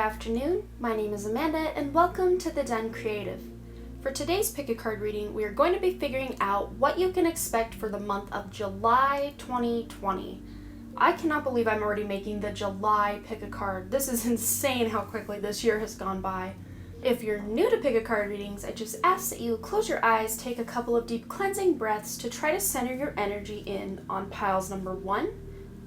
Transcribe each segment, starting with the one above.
afternoon, my name is Amanda and welcome to The Den Creative. For today's pick a card reading, we are going to be figuring out what you can expect for the month of July 2020. I cannot believe I'm already making the July pick a card. This is insane how quickly this year has gone by. If you're new to pick a card readings, I just ask that you close your eyes, take a couple of deep cleansing breaths to try to center your energy in on piles number 1,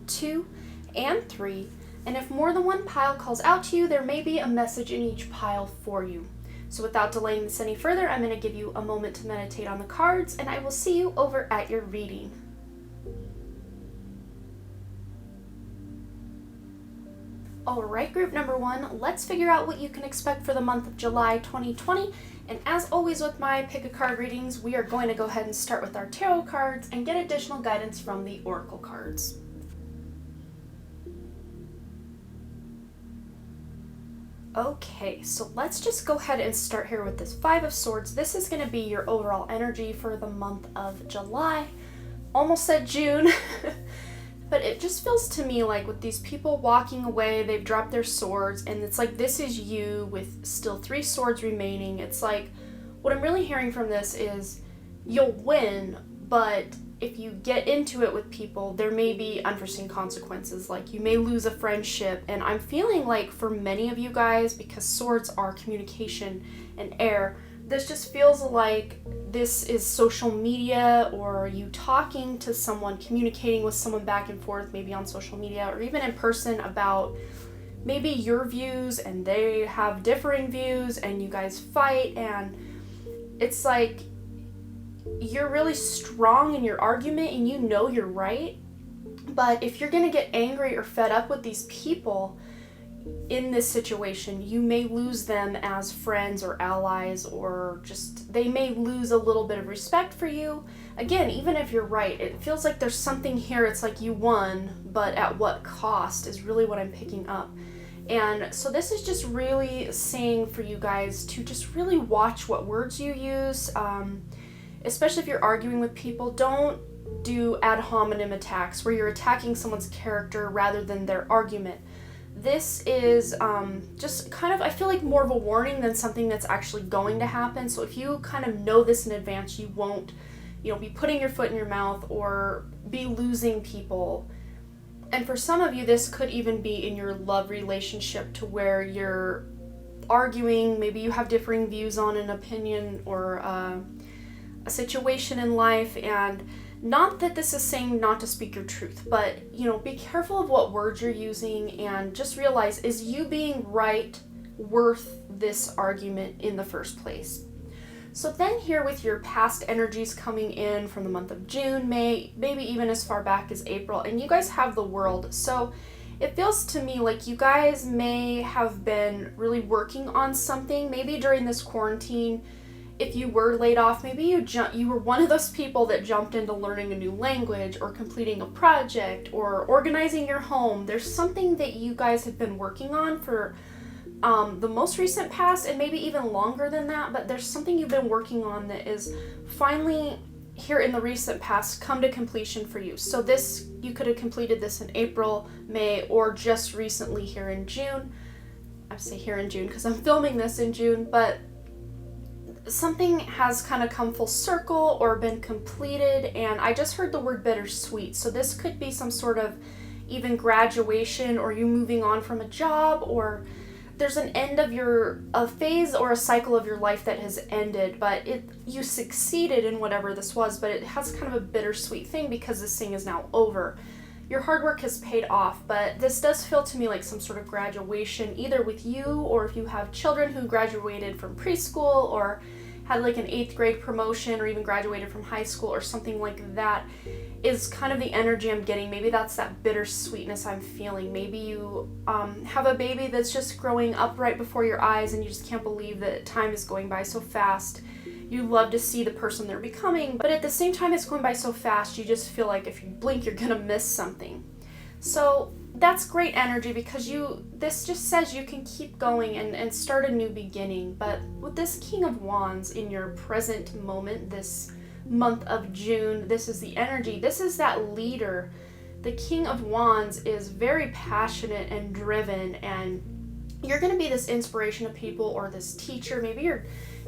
2, and 3. And if more than one pile calls out to you, there may be a message in each pile for you. So without delaying this any further, I'm going to give you a moment to meditate on the cards, and I will see you over at your reading. Alright, group number 1, let's figure out what you can expect for the month of July 2020. And as always with my pick a card readings, we are going to go ahead and start with our tarot cards and get additional guidance from the oracle cards. Okay, so let's just go ahead and start here with this Five of Swords. This is going to be your overall energy for the month of July. Almost said June, but it just feels to me like with these people walking away, they've dropped their swords, and it's like this is you with still 3 swords remaining. It's like what I'm really hearing from this is you'll win, but if you get into it with people, there may be unforeseen consequences, like you may lose a friendship. And I'm feeling like for many of you guys, because swords are communication and air, this just feels like this is social media, or you talking to someone, communicating with someone back and forth, maybe on social media or even in person, about maybe your views and they have differing views and you guys fight, and it's like you're really strong in your argument and you know you're right, but if you're going to get angry or fed up with these people in this situation, you may lose them as friends or allies, or just they may lose a little bit of respect for you. Again, even if you're right, it feels like there's something here. It's like you won, but at what cost is really what I'm picking up. And so this is just really saying for you guys to just really watch what words you use. Especially if you're arguing with people, don't do ad hominem attacks where you're attacking someone's character rather than their argument. This is just kind of, I feel like, more of a warning than something that's actually going to happen. So if you kind of know this in advance, you won't, be putting your foot in your mouth or be losing people. And for some of you, this could even be in your love relationship, to where you're arguing, maybe you have differing views on an opinion or a situation in life. And not that this is saying not to speak your truth, but be careful of what words you're using, and just realize, is you being right worth this argument in the first place? So then here with your past energies coming in from the month of June, May, maybe even as far back as April, and you guys have the World. So it feels to me like you guys may have been really working on something, maybe during this quarantine. If you were laid off, maybe you were one of those people that jumped into learning a new language or completing a project or organizing your home. There's something that you guys have been working on for the most recent past, and maybe even longer than that, but there's something you've been working on that is finally here in the recent past come to completion for you. So this, you could have completed this in April, May, or just recently here in June. I say here in June because I'm filming this in June, but something has kind of come full circle or been completed, and I just heard the word bittersweet. So this could be some sort of even graduation, or you moving on from a job, or there's an end of a phase or a cycle of your life that has ended, but you succeeded in whatever this was, but it has kind of a bittersweet thing because this thing is now over. Your hard work has paid off, but this does feel to me like some sort of graduation, either with you, or if you have children who graduated from preschool or had like an 8th grade promotion, or even graduated from high school or something like that, is kind of the energy I'm getting. Maybe that's that bittersweetness I'm feeling. Maybe you have a baby that's just growing up right before your eyes, and you just can't believe that time is going by so fast. You love to see the person they're becoming, but at the same time it's going by so fast, you just feel like if you blink, you're gonna miss something. So that's great energy, because this just says you can keep going and start a new beginning. But with this King of Wands in your present moment, this month of June, this is the energy. This is that leader. The King of Wands is very passionate and driven, and you're going to be this inspiration to people, or this teacher. Maybe if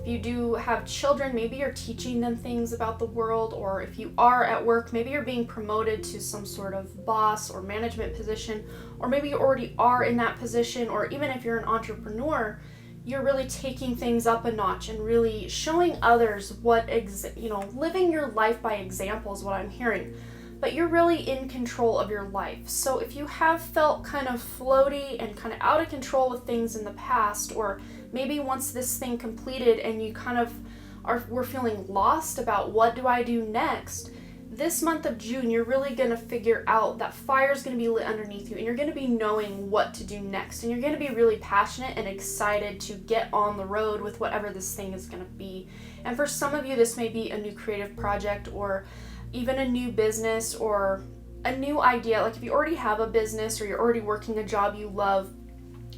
you do have children, maybe you're teaching them things about the world, or if you are at work, maybe you're being promoted to some sort of boss or management position, or maybe you already are in that position, or even if you're an entrepreneur, you're really taking things up a notch and really showing others living your life by example is what I'm hearing. But you're really in control of your life. So if you have felt kind of floaty and kind of out of control with things in the past, or maybe once this thing completed and you kind of were feeling lost about what do I do next, this month of June, you're really going to figure out that fire's going to be lit underneath you, and you're going to be knowing what to do next, and you're going to be really passionate and excited to get on the road with whatever this thing is going to be. And for some of you, this may be a new creative project, or even a new business, or a new idea. Like if you already have a business, or you're already working a job you love,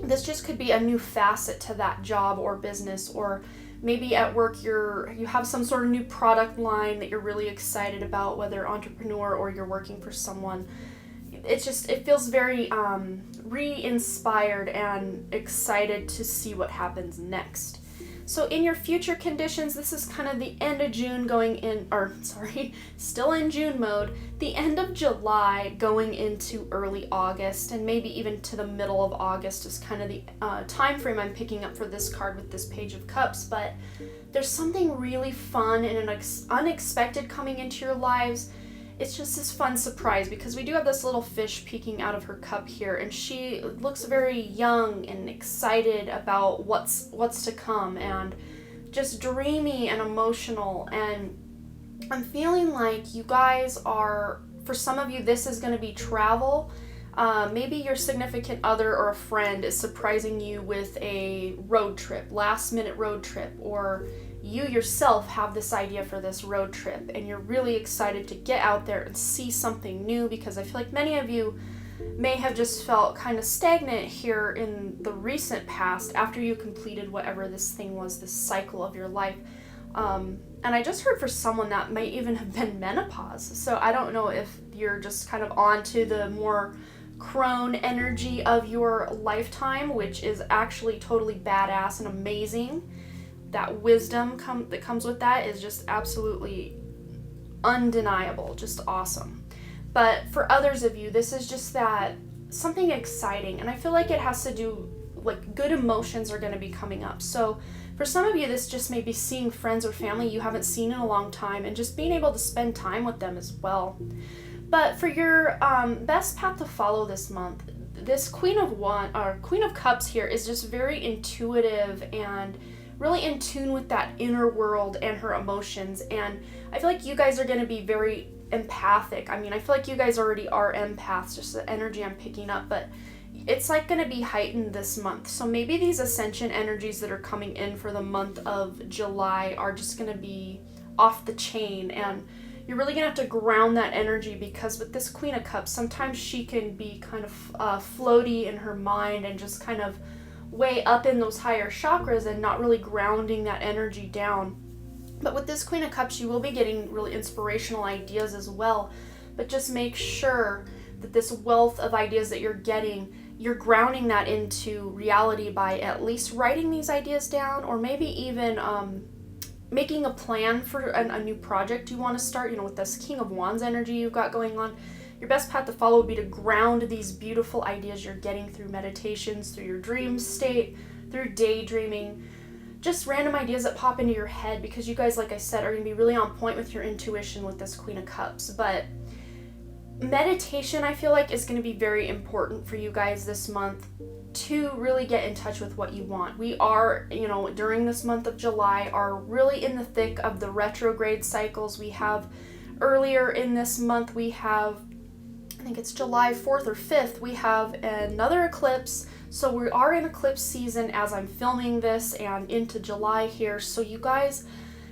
this just could be a new facet to that job or business. Or maybe at work you have some sort of new product line that you're really excited about, whether entrepreneur or you're working for someone. It feels very re-inspired and excited to see what happens next. So in your future conditions, this is kind of the end of June still in June mode, the end of July going into early August, and maybe even to the middle of August is kind of the time frame I'm picking up for this card with this Page of Cups. But there's something really fun and unexpected coming into your lives. It's just this fun surprise, because we do have this little fish peeking out of her cup here, and she looks very young and excited about what's to come, and just dreamy and emotional. And I'm feeling like you guys are, for some of you, this is going to be travel. Maybe your significant other or a friend is surprising you with a road trip, last minute road trip, or you yourself have this idea for this road trip and you're really excited to get out there and see something new, because I feel like many of you may have just felt kind of stagnant here in the recent past after you completed whatever this thing was, this cycle of your life. And I just heard for someone that might even have been menopause. So I don't know if you're just kind of on to the more crone energy of your lifetime, which is actually totally badass and amazing. That wisdom that comes with that is just absolutely undeniable, just awesome. But for others of you, this is just that something exciting, and I feel like it has to do, like, good emotions are going to be coming up. So for some of you, this just may be seeing friends or family you haven't seen in a long time and just being able to spend time with them as well. But for your best path to follow this month, this Queen of Cups here is just very intuitive and really in tune with that inner world and her emotions. And I feel like you guys are going to be very empathic. I mean, I feel like you guys already are empaths, just the energy I'm picking up, but it's like going to be heightened this month. So maybe these ascension energies that are coming in for the month of July are just going to be off the chain, and you're really going to have to ground that energy, because with this Queen of Cups, sometimes she can be kind of floaty in her mind and just kind of way up in those higher chakras and not really grounding that energy down. But with this Queen of Cups, you will be getting really inspirational ideas as well. But just make sure that this wealth of ideas that you're getting, you're grounding that into reality by at least writing these ideas down, or maybe even making a plan for a new project you want to start. With this King of Wands energy you've got going on, your best path to follow would be to ground these beautiful ideas you're getting through meditations, through your dream state, through daydreaming, just random ideas that pop into your head, because you guys, like I said, are going to be really on point with your intuition with this Queen of Cups. But meditation, I feel like, is going to be very important for you guys this month to really get in touch with what you want. We are, during this month of July, are really in the thick of the retrograde cycles. We have earlier in this month, we have, I think it's July 4th or 5th, we have another eclipse. So we are in eclipse season as I'm filming this and into July here. So you guys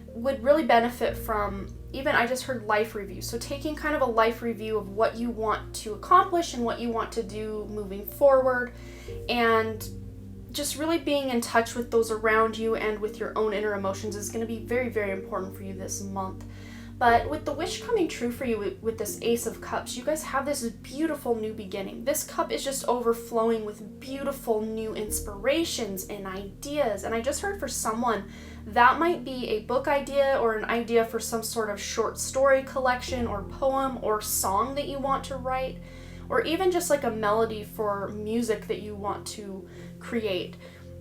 would really benefit from, even I just heard life review. So taking kind of a life review of what you want to accomplish and what you want to do moving forward, and just really being in touch with those around you and with your own inner emotions is going to be very, very important for you this month. But with the wish coming true for you with this Ace of Cups, you guys have this beautiful new beginning. This cup is just overflowing with beautiful new inspirations and ideas. And I just heard for someone, that might be a book idea or an idea for some sort of short story collection or poem or song that you want to write, or even just like a melody for music that you want to create,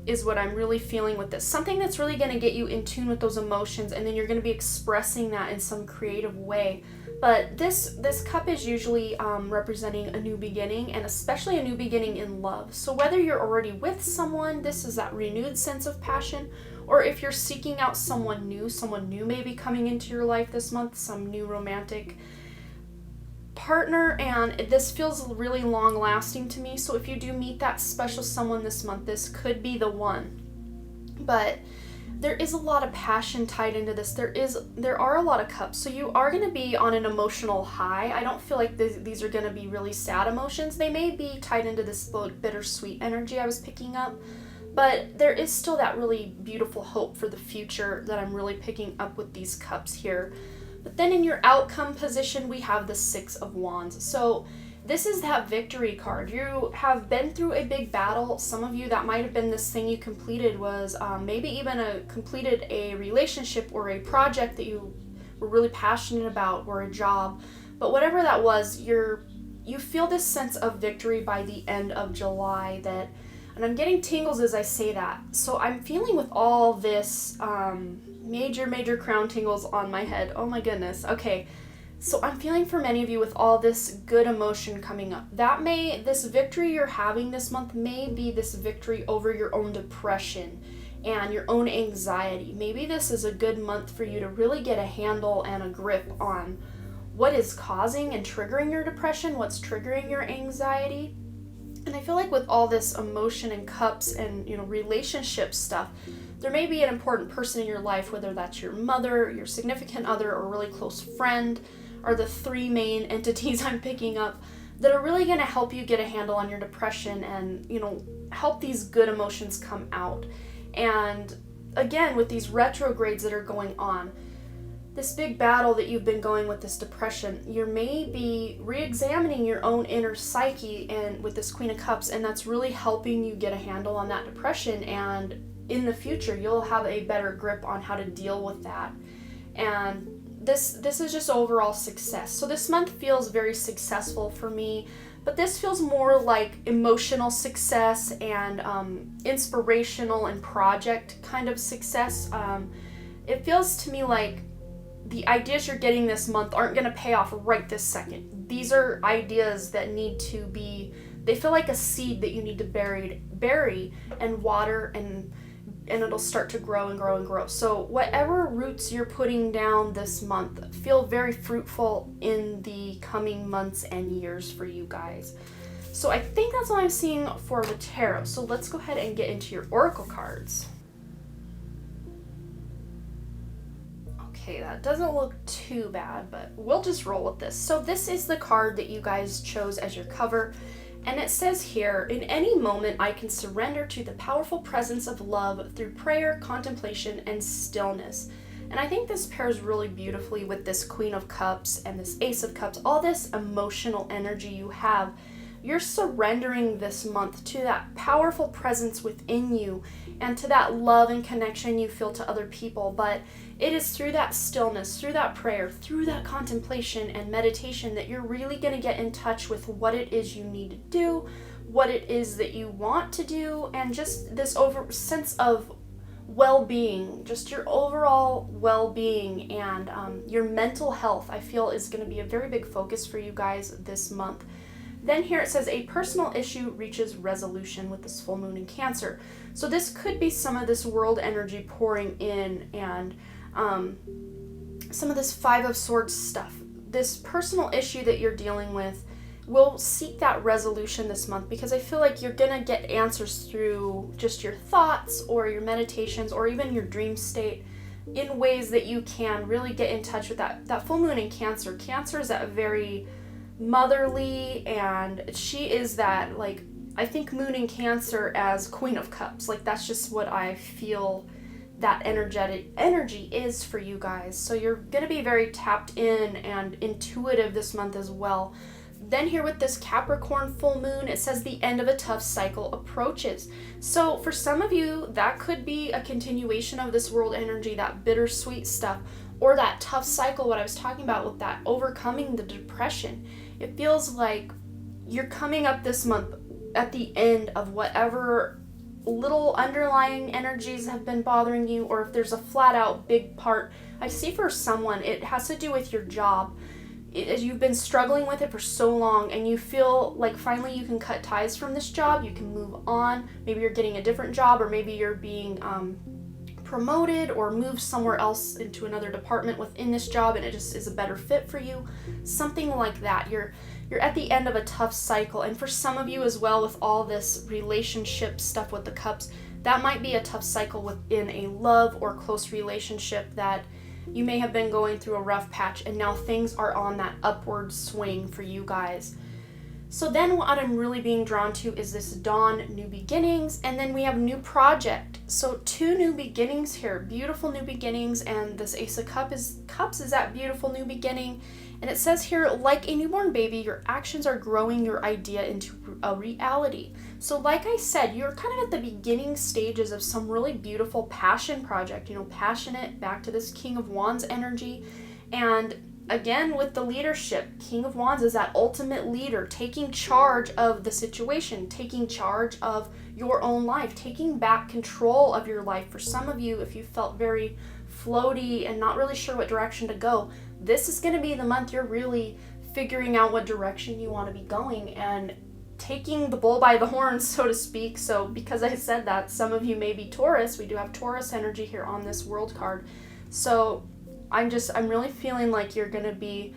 is what I'm really feeling with this. Something that's really going to get you in tune with those emotions, and then you're going to be expressing that in some creative way. But this cup is usually representing a new beginning, and especially a new beginning in love. So whether you're already with someone, this is that renewed sense of passion, or if you're seeking out someone new may be coming into your life this month, some new romantic partner, and this feels really long lasting to me. So if you do meet that special someone this month, this could be the one. But there is a lot of passion tied into this. There are a lot of cups, so you are going to be on an emotional high. I don't feel like these are going to be really sad emotions. They may be tied into this bittersweet energy I was picking up, but there is still that really beautiful hope for the future that I'm really picking up with these cups here. But then in your outcome position, we have the Six of Wands. So this is that victory card. You have been through a big battle. Some of you, that might have been this thing you completed was maybe even completed a relationship or a project that you were really passionate about, or a job. But whatever that was, you feel this sense of victory by the end of July and I'm getting tingles as I say that. So I'm feeling with all this major crown tingles on my head. Oh my goodness. Okay. So I'm feeling for many of you with all this good emotion coming up. This victory you're having this month may be this victory over your own depression and your own anxiety. Maybe this is a good month for you to really get a handle and a grip on what is causing and triggering your depression, what's triggering your anxiety. And I feel like with all this emotion and cups and, relationship stuff, there may be an important person in your life, whether that's your mother, your significant other, or a really close friend, are the three main entities I'm picking up that are really going to help you get a handle on your depression and, help these good emotions come out. And again, with these retrogrades that are going on, this big battle that you've been going with this depression, you may be re-examining your own inner psyche and with this Queen of Cups, and that's really helping you get a handle on that depression, and in the future you'll have a better grip on how to deal with that. And this is just overall success. So this month feels very successful for me, but this feels more like emotional success and inspirational and project kind of success. It feels to me like the ideas you're getting this month aren't going to pay off right this second. These are ideas that need to be, they feel like a seed that you need to bury and water, and it'll start to grow and grow and grow. So whatever roots you're putting down this month feel very fruitful in the coming months and years for you guys. So I think that's all I'm seeing for the tarot. So let's go ahead and get into your oracle cards. Okay, that doesn't look too bad, but we'll just roll with this. So this is the card that you guys chose as your cover, and it says here, in any moment I can surrender to the powerful presence of love through prayer, contemplation, and stillness. And I think this pairs really beautifully with this Queen of Cups and this Ace of Cups, all this emotional energy you have. You're surrendering this month to that powerful presence within you and to that love and connection you feel to other people. But it is through that stillness, through that prayer, through that contemplation and meditation that you're really going to get in touch with what it is you need to do, what it is that you want to do, and just this sense of well-being, just your overall well-being and your mental health, I feel is going to be a very big focus for you guys this month. Then here it says a personal issue reaches resolution with this full moon in Cancer. So this could be some of this world energy pouring in and some of this Five of Swords stuff. This personal issue that you're dealing with will seek that resolution this month, because I feel like you're gonna get answers through just your thoughts or your meditations or even your dream state in ways that you can really get in touch with that full moon in Cancer. Cancer is that very motherly, and she is that, like, I think moon in Cancer as Queen of Cups. Like, that's just what I feel that energetic energy is for you guys. So you're going to be very tapped in and intuitive this month as well. Then here with this Capricorn full moon, it says the end of a tough cycle approaches. So for some of you, that could be a continuation of this world energy, that bittersweet stuff, or that tough cycle, what I was talking about with that overcoming the depression. It feels like you're coming up this month at the end of whatever little underlying energies have been bothering you, or if there's a flat out big part. I see for someone, it has to do with your job. You've been struggling with it for so long and you feel like finally you can cut ties from this job, you can move on. Maybe you're getting a different job, or maybe you're being promoted or moved somewhere else into another department within this job and it just is a better fit for you. Something like that. You're at the end of a tough cycle. And for some of you as well, with all this relationship stuff with the cups, that might be a tough cycle within a love or close relationship that you may have been going through a rough patch and now things are on that upward swing for you guys. So then what I'm really being drawn to is this dawn, new beginnings, and then we have new project. So 2 new beginnings here, beautiful new beginnings, and this Ace of Cups is that beautiful new beginning. And it says here, like a newborn baby, your actions are growing your idea into a reality. So like I said, you're kind of at the beginning stages of some really beautiful passion project, passionate, back to this King of Wands energy. And again, with the leadership, King of Wands is that ultimate leader, taking charge of the situation, taking charge of your own life, taking back control of your life. For some of you, if you felt very floaty and not really sure what direction to go, this is going to be the month you're really figuring out what direction you want to be going and taking the bull by the horns, so to speak. So because I said that, some of you may be Taurus. We do have Taurus energy here on this world card. So I'm really feeling like you're going to be,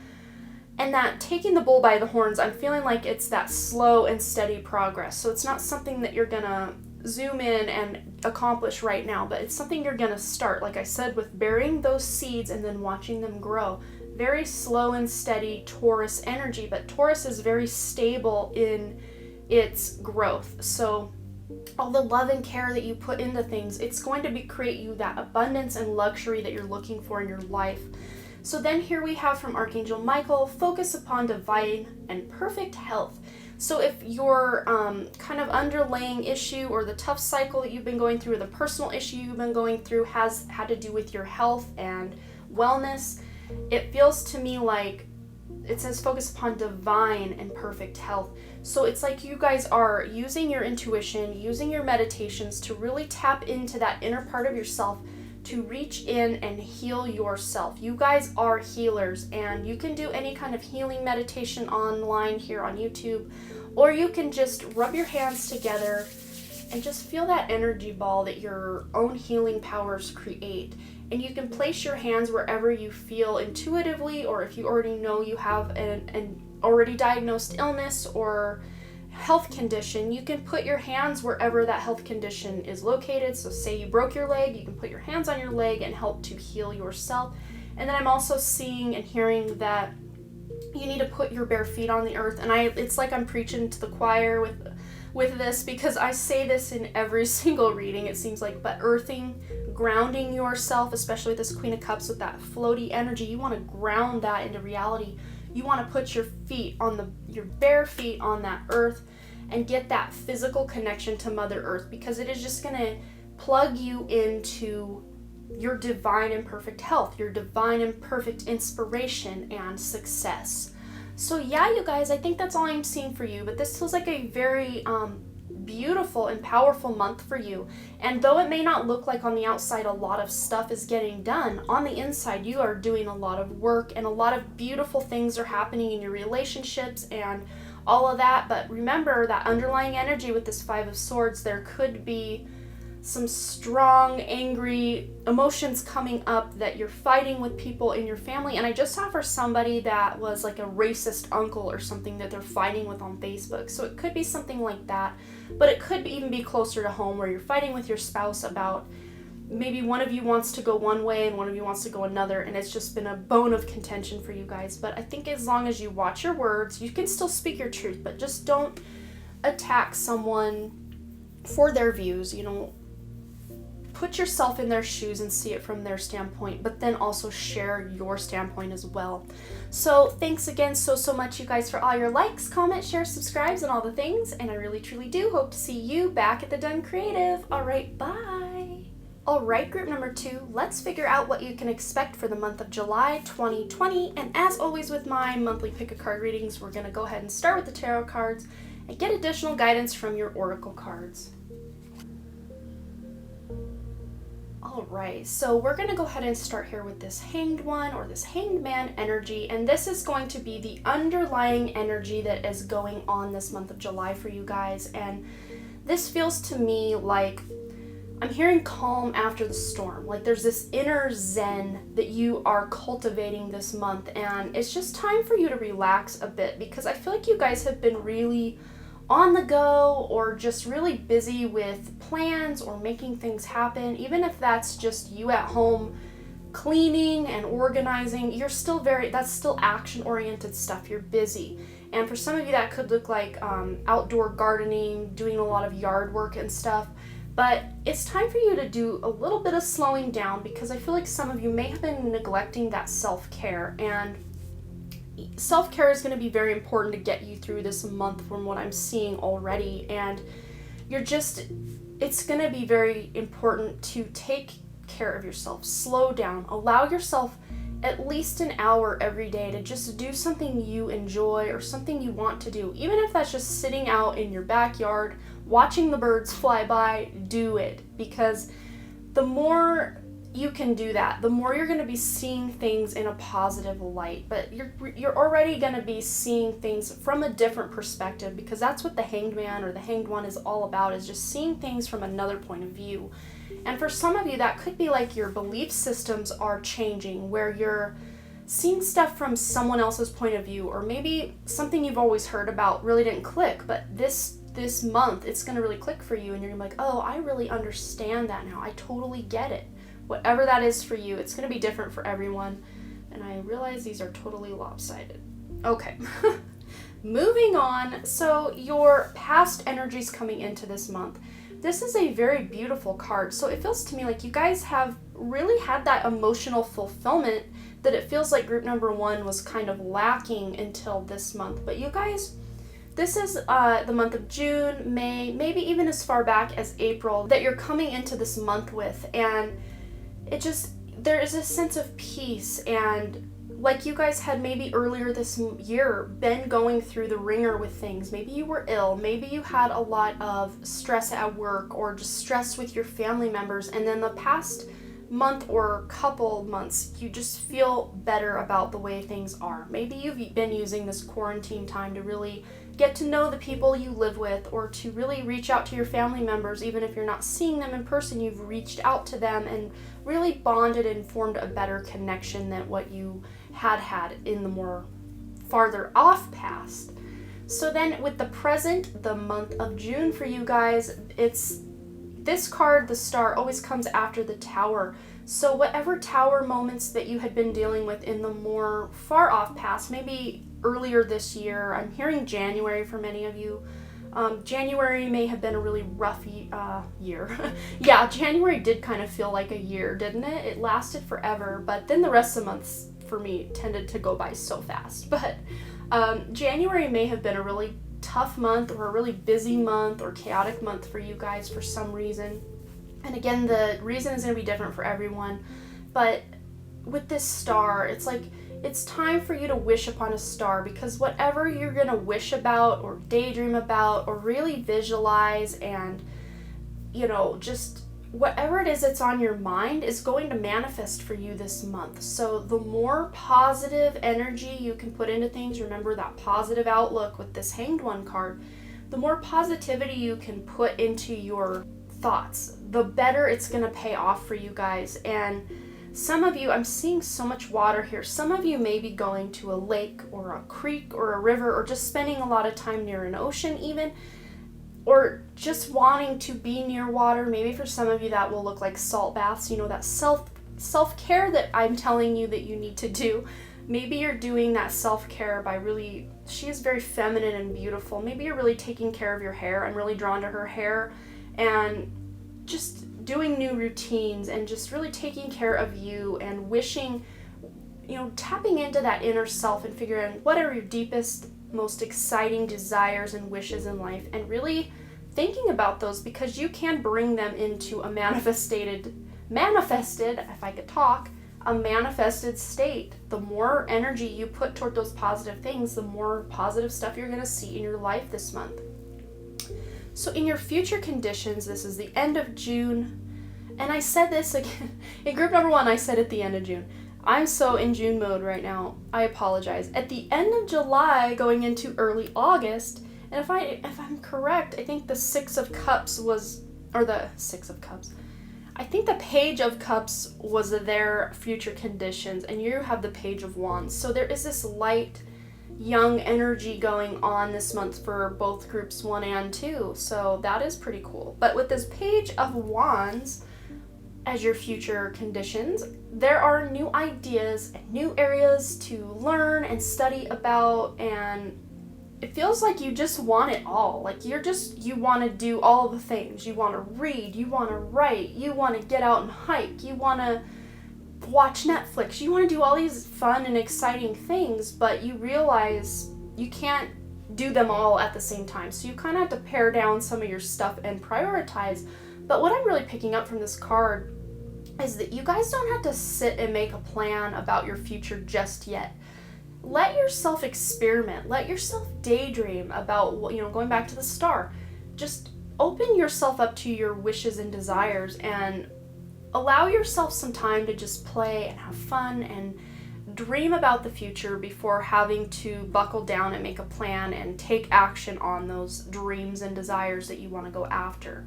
and that taking the bull by the horns, I'm feeling like it's that slow and steady progress. So it's not something that you're going to zoom in and accomplish right now, but it's something you're going to start, like I said, with burying those seeds and then watching them grow. Very slow and steady Taurus energy, but Taurus is very stable in its growth. So all the love and care that you put into things, it's going to create you that abundance and luxury that you're looking for in your life. So then here we have from Archangel Michael, focus upon divine and perfect health. So if your kind of underlying issue or the tough cycle that you've been going through or the personal issue you've been going through has had to do with your health and wellness, it feels to me like it says focus upon divine and perfect health. So it's like you guys are using your intuition, using your meditations to really tap into that inner part of yourself to reach in and heal yourself. You guys are healers, and you can do any kind of healing meditation online here on YouTube, or you can just rub your hands together and just feel that energy ball that your own healing powers create. And you can place your hands wherever you feel intuitively, or if you already know you have an already diagnosed illness or health condition, you can put your hands wherever that health condition is located. So say you broke your leg, you can put your hands on your leg and help to heal yourself. And then I'm also seeing and hearing that you need to put your bare feet on the earth. And it's like I'm preaching to the choir with this, because I say this in every single reading, it seems like, but earthing, grounding yourself, especially with this Queen of Cups with that floaty energy, you want to ground that into reality. You want to put your feet on your bare feet on that earth and get that physical connection to Mother Earth, because it is just going to plug you into your divine and perfect health, your divine and perfect inspiration and success. So yeah, you guys, I think that's all I'm seeing for you, but this feels like a very beautiful and powerful month for you. And though it may not look like on the outside a lot of stuff is getting done, on the inside you are doing a lot of work and a lot of beautiful things are happening in your relationships and all of that. But remember that underlying energy with this Five of Swords, there could be some strong, angry emotions coming up that you're fighting with people in your family. And I just saw for somebody that was like a racist uncle or something that they're fighting with on Facebook. So it could be something like that, but it could even be closer to home where you're fighting with your spouse about maybe one of you wants to go one way and one of you wants to go another, and it's just been a bone of contention for you guys. But I think as long as you watch your words, you can still speak your truth, but just don't attack someone for their views. put yourself in their shoes and see it from their standpoint, but then also share your standpoint as well. So thanks again so much, you guys, for all your likes, comments, shares, subscribes, and all the things. And I really truly do hope to see you back at the Done Creative. All right, bye. All right, group number 2, let's figure out what you can expect for the month of July 2020. And as always with my monthly pick a card readings, we're going to go ahead and start with the tarot cards and get additional guidance from your oracle cards. Alright, so we're going to go ahead and start here with this Hanged One or this Hanged Man energy, and this is going to be the underlying energy that is going on this month of July for you guys. And this feels to me like I'm hearing calm after the storm. Like there's this inner zen that you are cultivating this month, and it's just time for you to relax a bit, because I feel like you guys have been really on the go or just really busy with plans or making things happen. Even if that's just you at home cleaning and organizing, that's still action oriented stuff. You're busy. And for some of you that could look like outdoor gardening, doing a lot of yard work and stuff. But it's time for you to do a little bit of slowing down, because I feel like some of you may have been neglecting that self-care, and self-care is going to be very important to get you through this month from what I'm seeing already. And it's going to be very important to take care of yourself, slow down, allow yourself at least an hour every day to just do something you enjoy or something you want to do. Even if that's just sitting out in your backyard, watching the birds fly by, do it. Because the more you can do that, the more you're going to be seeing things in a positive light. But you're already going to be seeing things from a different perspective, because that's what the Hanged Man or the Hanged One is all about, is just seeing things from another point of view. And for some of you, that could be like your belief systems are changing, where you're seeing stuff from someone else's point of view, or maybe something you've always heard about really didn't click, but this month it's going to really click for you, and you're going to be like, oh, I really understand that now. I totally get it. Whatever that is for you, it's going to be different for everyone. And I realize these are totally lopsided. Okay. Moving on. So your past energies coming into this month. This is a very beautiful card. So it feels to me like you guys have really had that emotional fulfillment that it feels like group number 1 was kind of lacking until this month. But you guys, this is the month of June, May, maybe even as far back as April that you're coming into this month with. And there is a sense of peace, and like you guys had maybe earlier this year been going through the ringer with things. Maybe you were ill, maybe you had a lot of stress at work or just stress with your family members, and then the past month or couple months you just feel better about the way things are. Maybe you've been using this quarantine time to really get to know the people you live with, or to really reach out to your family members. Even if you're not seeing them in person, you've reached out to them and really bonded and formed a better connection than what you had in the more farther off past. So then with the present, the month of June for you guys, it's this card, the Star, always comes after the Tower. So whatever Tower moments that you had been dealing with in the more far off past, maybe earlier this year, I'm hearing January for many of you. January may have been a really rough year. Yeah, January did kind of feel like a year, didn't it? It lasted forever, but then the rest of the months for me tended to go by so fast. But January may have been a really tough month, or a really busy month, or chaotic month for you guys for some reason. And again, the reason is going to be different for everyone. But with this Star, it's like it's time for you to wish upon a star, because whatever you're going to wish about or daydream about or really visualize, and just whatever it is that's on your mind is going to manifest for you this month. So the more positive energy you can put into things, remember that positive outlook with this Hanged One card, the more positivity you can put into your thoughts, the better it's going to pay off for you guys. And some of you, I'm seeing so much water here. Some of you may be going to a lake or a creek or a river, or just spending a lot of time near an ocean even, or just wanting to be near water. Maybe for some of you that will look like salt baths, that self-care that I'm telling you that you need to do. Maybe you're doing that self-care by she is very feminine and beautiful. Maybe you're really taking care of your hair. I'm really drawn to her hair, and just doing new routines and just really taking care of you and wishing, tapping into that inner self and figuring out what are your deepest, most exciting desires and wishes in life, and really thinking about those, because you can bring them into a manifested, if I could talk, a manifested state. The more energy you put toward those positive things, the more positive stuff you're going to see in your life this month. So in your future conditions, this is the end of June, and I said this again, in group number 1, I said at the end of June. I'm so in June mode right now, I apologize. At the end of July, going into early August, and if I'm correct, I think the Six of Cups was, or the Six of Cups, I think the Page of Cups was their future conditions, and you have the Page of Wands. So there is this light, young energy going on this month for both groups 1 and 2. So that is pretty cool. But with this Page of Wands as your future conditions, there are new ideas and new areas to learn and study about, and it feels like you just want it all. Like you want to do all the things. You want to read, you want to write, you want to get out and hike, you want to watch Netflix, you want to do all these fun and exciting things, but you realize you can't do them all at the same time. So you kind of have to pare down some of your stuff and prioritize. But what I'm really picking up from this card is that you guys don't have to sit and make a plan about your future just yet. Let yourself experiment. Let yourself daydream about, going back to the star. Just open yourself up to your wishes and desires and allow yourself some time to just play and have fun and dream about the future before having to buckle down and make a plan and take action on those dreams and desires that you want to go after.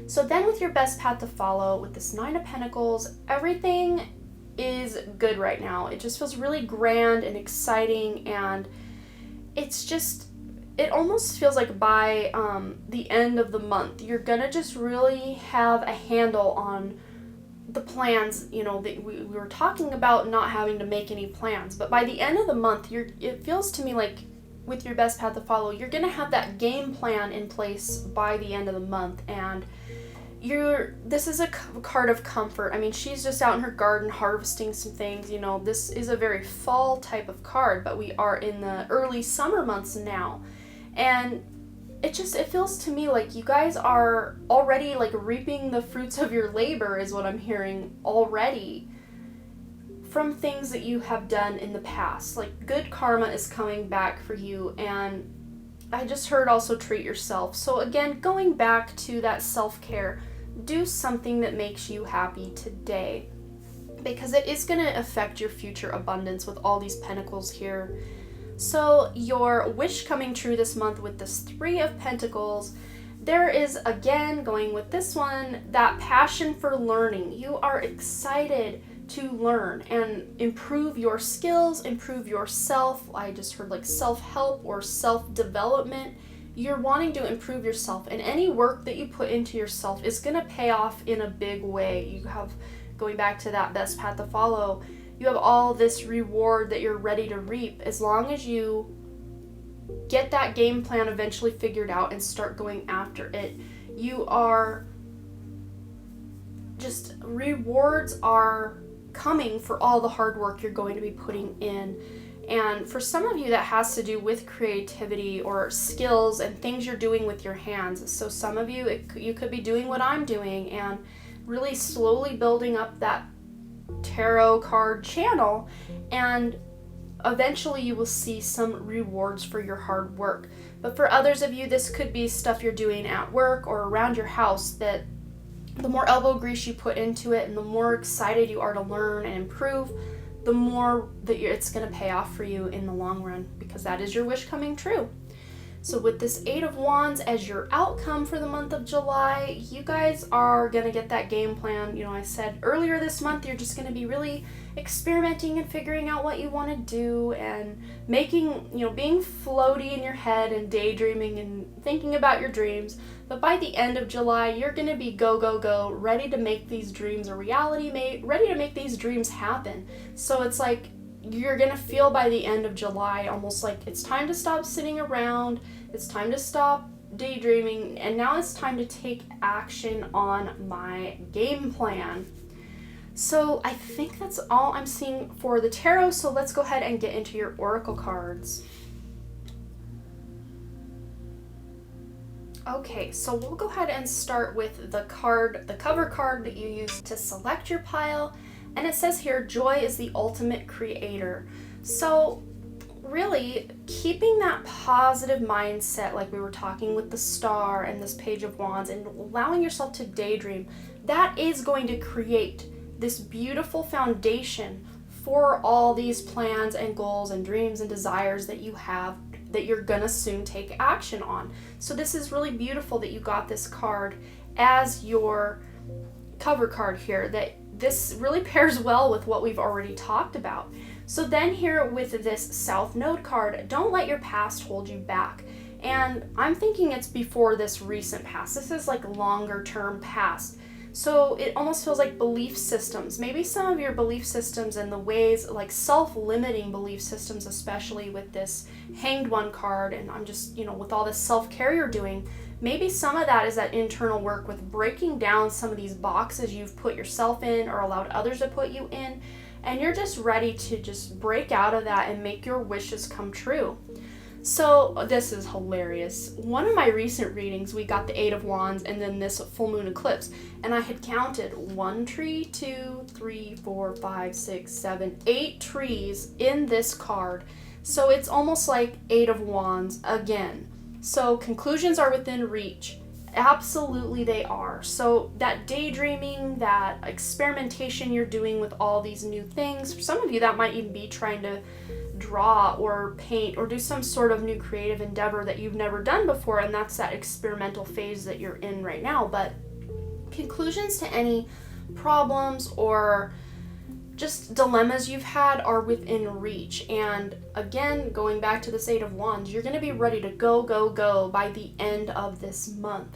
So then with your best path to follow, with this 9 of Pentacles, everything is good right now. It just feels really grand and exciting, and it almost feels like by the end of the month, you're gonna just really have a handle on the plans, that we were talking about not having to make any plans. But by the end of the month, it feels to me like with your best path to follow, you're gonna have that game plan in place by the end of the month, and this is a card of comfort. I mean, she's just out in her garden harvesting some things. This is a very fall type of card, but we are in the early summer months now. And it feels to me like you guys are already like reaping the fruits of your labor, is what I'm hearing already, from things that you have done in the past. Like good karma is coming back for you, and I just heard also treat yourself. So again, going back to that self-care, do something that makes you happy today, because it is going to affect your future abundance with all these pentacles here. So your wish coming true this month with this 3 of Pentacles, there is, again, going with this one, that passion for learning. You are excited to learn and improve your skills, improve yourself. I just heard like self-help or self-development. You're wanting to improve yourself, and any work that you put into yourself is going to pay off in a big way. You have, going back to that best path to follow, you have all this reward that you're ready to reap as long as you get that game plan eventually figured out and start going after it. Rewards are coming for all the hard work you're going to be putting in. And for some of you, that has to do with creativity or skills and things you're doing with your hands. So some of you, you could be doing what I'm doing and really slowly building up that tarot card channel, and eventually you will see some rewards for your hard work. But for others of you, this could be stuff you're doing at work or around your house, that the more elbow grease you put into it and the more excited you are to learn and improve, the more that it's going to pay off for you in the long run, because that is your wish coming true. So with this 8 of Wands as your outcome for the month of July, you guys are going to get that game plan. I said earlier this month, you're just going to be really experimenting and figuring out what you want to do and making, being floaty in your head and daydreaming and thinking about your dreams. But by the end of July, you're going to be go, go, go, ready to make these dreams a reality, ready to make these dreams happen. So it's like you're going to feel by the end of July almost like it's time to stop sitting around. It's time to stop daydreaming, and now it's time to take action on my game plan. So I think that's all I'm seeing for the tarot, so let's go ahead and get into your oracle cards. Okay, so we'll go ahead and start with the cover card that you use to select your pile, and it says here, joy is the ultimate creator. So really, keeping that positive mindset like we were talking with the star and this page of wands, and allowing yourself to daydream, that is going to create this beautiful foundation for all these plans and goals and dreams and desires that you have, that you're gonna soon take action on. So this is really beautiful that you got this card as your cover card here, that this really pairs well with what we've already talked about. So then here with this South Node card, don't let your past hold you back. And I'm thinking it's before this recent past. This is like longer term past. So it almost feels like belief systems. Maybe some of your belief systems and the ways, like self-limiting belief systems, especially with this Hanged One card, and I'm just, with all this self-care you're doing, maybe some of that is that internal work with breaking down some of these boxes you've put yourself in or allowed others to put you in, and you're just ready to just break out of that and make your wishes come true. So this is hilarious. One of my recent readings, we got the Eight of Wands and then this full moon eclipse, and I had counted 1 tree, 2, 3, 4, 5, 6, 7, 8 trees in this card. So it's almost like Eight of Wands again. So conclusions are within reach. Absolutely they are. So that daydreaming, that experimentation you're doing with all these new things, for some of you that might even be trying to draw or paint or do some sort of new creative endeavor that you've never done before, and that's that experimental phase that you're in right now. But conclusions to any problems or just dilemmas you've had are within reach. And again, going back to this Eight of Wands, you're going to be ready to go by the end of this month.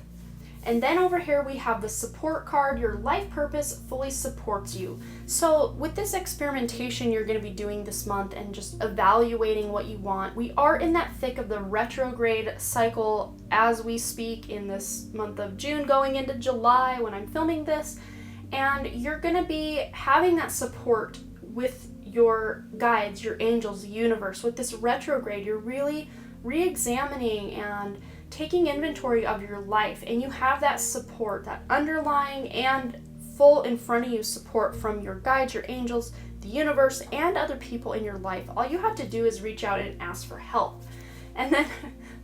And then over here we have the support card. Your life purpose fully supports you. So with this experimentation you're going to be doing this month and just evaluating what you want, we are in that thick of the retrograde cycle as we speak in this month of June going into July when I'm filming this. And you're going to be having that support with your guides, your angels, the universe. With this retrograde, you're really re-examining and taking inventory of your life, and you have that support, that underlying and full in front of you support from your guides, your angels, the universe, and other people in your life. All you have to do is reach out and ask for help. And then,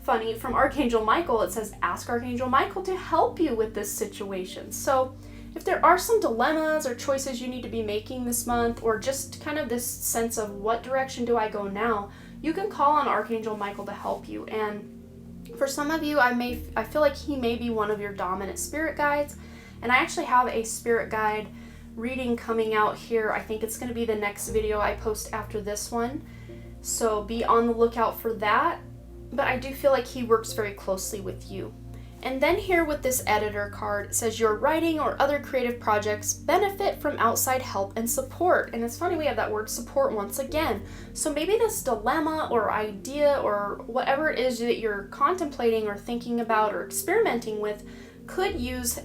funny, from Archangel Michael, it says, ask Archangel Michael to help you with this situation. So if there are some dilemmas or choices you need to be making this month, or just kind of this sense of what direction do I go now, you can call on Archangel Michael to help you. And for some of you, I feel like he may be one of your dominant spirit guides, and I actually have a spirit guide reading coming out here. I think it's going to be the next video I post after this one, so be on the lookout for that. But I do feel like he works very closely with you. And then here with this editor card, it says your writing or other creative projects benefit from outside help and support. And it's funny, we have that word support once again. So maybe this dilemma or idea or whatever it is that you're contemplating or thinking about or experimenting with could use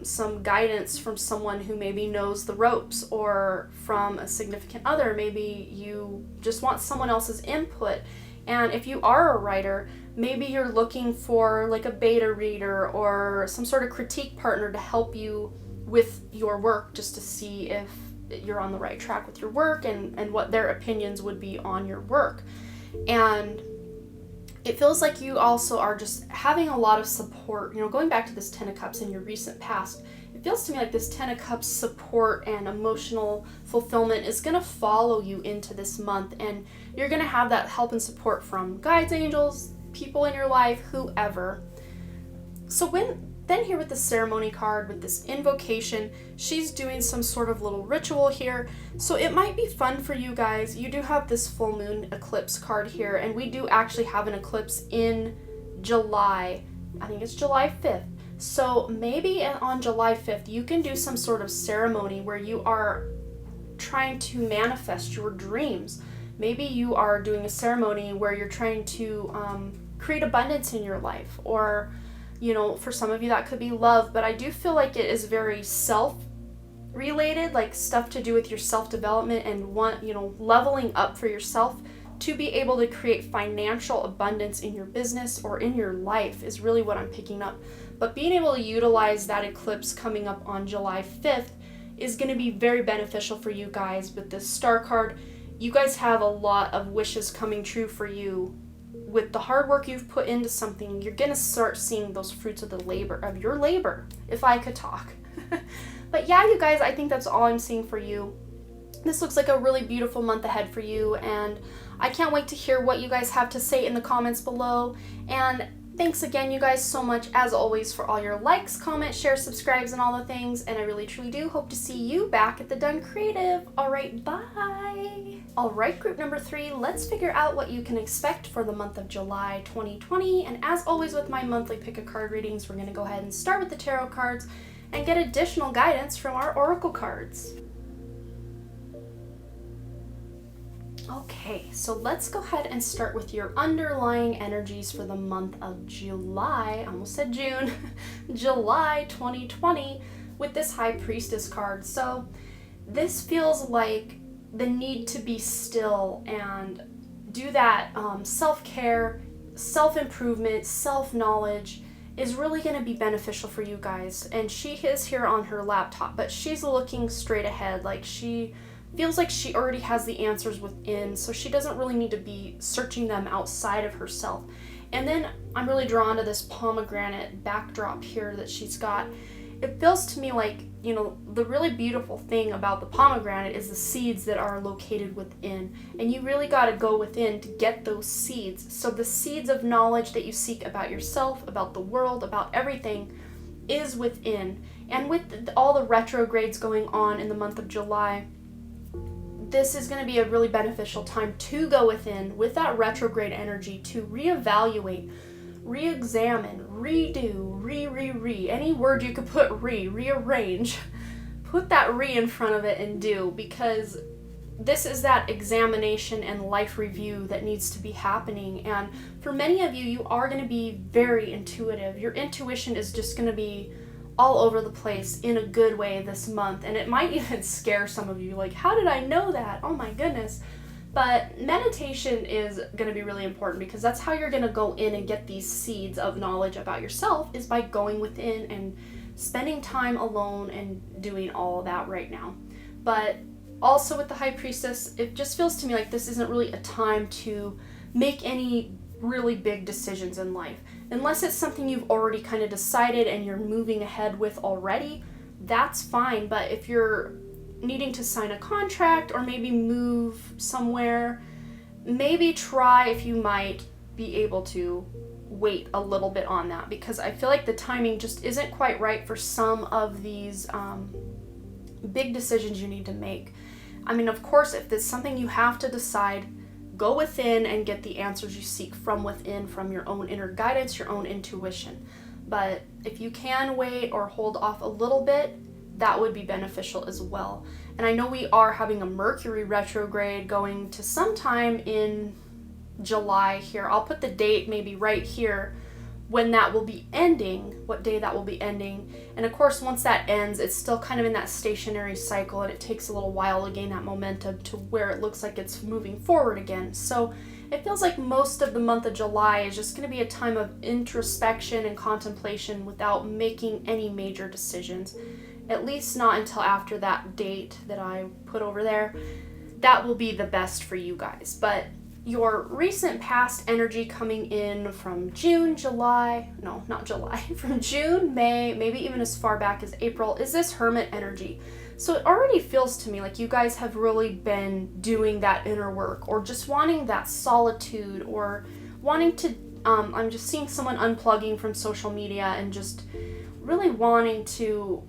some guidance from someone who maybe knows the ropes, or from a significant other. Maybe you just want someone else's input. And if you are a writer, maybe you're looking for like a beta reader or some sort of critique partner to help you with your work, just to see if you're on the right track with your work and what their opinions would be on your work. And it feels like you also are just having a lot of support. Going back to this Ten of Cups in your recent past, it feels to me like this Ten of Cups support and emotional fulfillment is going to follow you into this month, and you're going to have that help and support from guides, angels, people in your life, whoever. So then here with the ceremony card, with this invocation, she's doing some sort of little ritual here. So it might be fun for you guys. You do have this full moon eclipse card here, and we do actually have an eclipse in July. I think it's July 5th. So maybe on July 5th, you can do some sort of ceremony where you are trying to manifest your dreams. Maybe you are doing a ceremony where you're trying to create abundance in your life, or For some of you that could be love, but I do feel like it is very self-related, like stuff to do with your self-development and leveling up for yourself to be able to create financial abundance in your business or in your life is really what I'm picking up. But being able to utilize that eclipse coming up on July 5th is going to be very beneficial for you guys. With this star card, you guys have a lot of wishes coming true for you. With the hard work you've put into something, you're going to start seeing those fruits of your labor, if I could talk. But yeah, you guys, I think that's all I'm seeing for you. This looks like a really beautiful month ahead for you, and I can't wait to hear what you guys have to say in the comments below. And thanks again, you guys, so much, as always, for all your likes, comments, shares, subscribes, and all the things. And I really, truly do hope to see you back at the Done Creative. All right, bye. All right, group number 3, let's figure out what you can expect for the month of July 2020. And as always with my monthly pick a card readings, we're going to go ahead and start with the tarot cards and get additional guidance from our oracle cards. Okay, so let's go ahead and start with your underlying energies for the month of July, I almost said June, July 2020, with this High Priestess card. So this feels like the need to be still and do that self-care, self-improvement, self-knowledge is really going to be beneficial for you guys. And she is here on her laptop, but she's looking straight ahead, like she feels like she already has the answers within, so she doesn't really need to be searching them outside of herself. And then I'm really drawn to this pomegranate backdrop here that she's got. It feels to me like, the really beautiful thing about the pomegranate is the seeds that are located within. And you really got to go within to get those seeds. So the seeds of knowledge that you seek about yourself, about the world, about everything is within. And with all the retrogrades going on in the month of July, this is going to be a really beneficial time to go within with that retrograde energy to reevaluate, re-examine, redo, any word you could put rearrange, put that in front of it and do, because this is that examination and life review that needs to be happening. And for many of you, you are going to be very intuitive. Your intuition is just going to be all over the place in a good way this month, and it might even scare some of you, like, how did I know that? Oh my goodness. But meditation is going to be really important, because that's how you're going to go in and get these seeds of knowledge about yourself, is by going within and spending time alone and doing all of that right now. But also with the High Priestess, it just feels to me like this isn't really a time to make any really big decisions in life. Unless it's something you've already kind of decided and you're moving ahead with already, that's fine. But if you're needing to sign a contract or maybe move somewhere, maybe try if you might be able to wait a little bit on that, because I feel like the timing just isn't quite right for some of these big decisions you need to make. I mean, of course, if there's something you have to decide, go within and get the answers you seek from within, from your own inner guidance, your own intuition. But if you can wait or hold off a little bit, that would be beneficial as well. And I know we are having a Mercury retrograde going to sometime in July here. I'll put the date maybe right here when that will be ending, what day that will be ending. And of course, once that ends, it's still kind of in that stationary cycle, and it takes a little while to gain that momentum to where it looks like it's moving forward again. So it feels like most of the month of July is just going to be a time of introspection and contemplation without making any major decisions, at least not until after that date that I put over there. That will be the best for you guys. But your recent past energy coming in from June, from June, May, maybe even as far back as April, is this Hermit energy. So it already feels to me like you guys have really been doing that inner work, or just wanting that solitude, or wanting to, I'm just seeing someone unplugging from social media and just really wanting to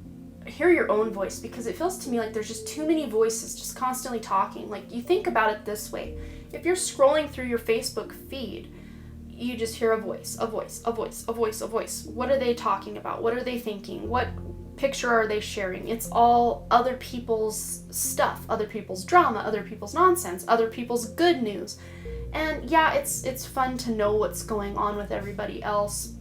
hear your own voice, because it feels to me like there's just too many voices just constantly talking. Like, you think about it this way. If you're scrolling through your Facebook feed, you just hear a voice, a voice, a voice, a voice, a voice. What are they talking about? What are they thinking? What picture are they sharing? It's all other people's stuff, other people's drama, other people's nonsense, other people's good news. And yeah, it's fun to know what's going on with everybody else